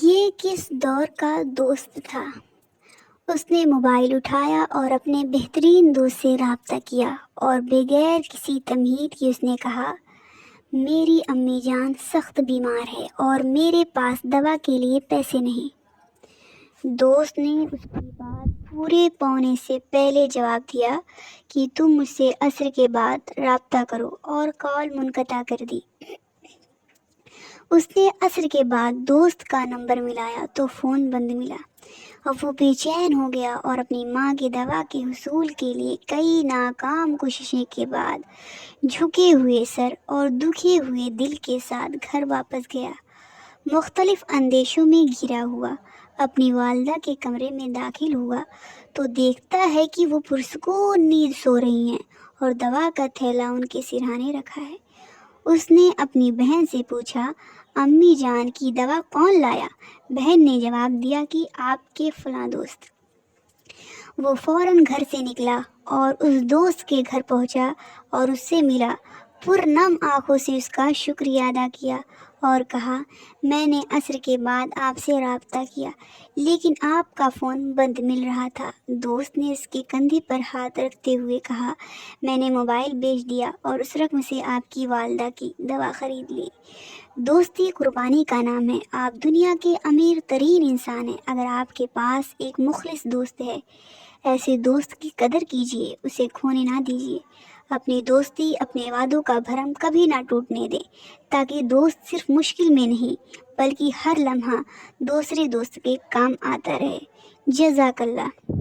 یہ کس دور کا دوست تھا؟ اس نے موبائل اٹھایا اور اپنے بہترین دوست سے رابطہ کیا اور بغیر کسی تمہید کے اس نے کہا، میری امی جان سخت بیمار ہے اور میرے پاس دوا کے لیے پیسے نہیں۔ دوست نے اس کی بات پورے پونے سے پہلے جواب دیا کہ تم مجھ سے عصر کے بعد رابطہ کرو، اور کال منقطع کر دی۔ اس نے عصر کے بعد دوست کا نمبر ملایا تو فون بند ملا۔ اب وہ بے چین ہو گیا اور اپنی ماں کی دوا کے حصول کے لیے کئی ناکام کوششیں کے بعد جھکے ہوئے سر اور دکھے ہوئے دل کے ساتھ گھر واپس گیا۔ مختلف اندیشوں میں گھرا ہوا اپنی والدہ کے کمرے میں داخل ہوا تو دیکھتا ہے کہ وہ پرسکون نیند سو رہی ہیں اور دوا کا تھیلا ان کے سرہانے رکھا ہے۔ اس نے اپنی بہن سے پوچھا، امی جان کی دوا کون لایا؟ بہن نے جواب دیا کہ آپ کے فلاں دوست۔ وہ فوراً گھر سے نکلا اور اس دوست کے گھر پہنچا اور اس سے ملا، پرنم آنکھوں سے اس کا شکریہ ادا کیا اور کہا، میں نے عصر کے بعد آپ سے رابطہ کیا لیکن آپ کا فون بند مل رہا تھا۔ دوست نے اس کے کندھے پر ہاتھ رکھتے ہوئے کہا، میں نے موبائل بیچ دیا اور اس رقم سے آپ کی والدہ کی دوا خرید لی۔ دوستی قربانی کا نام ہے۔ آپ دنیا کے امیر ترین انسان ہیں اگر آپ کے پاس ایک مخلص دوست ہے۔ ایسے دوست کی قدر کیجیے، اسے کھونے نہ دیجیے۔ اپنی دوستی، اپنے وعدوں کا بھرم کبھی نہ ٹوٹنے دیں، تاکہ دوست صرف مشکل میں نہیں بلکہ ہر لمحہ دوسرے دوست کے کام آتا رہے۔ جزاک اللہ۔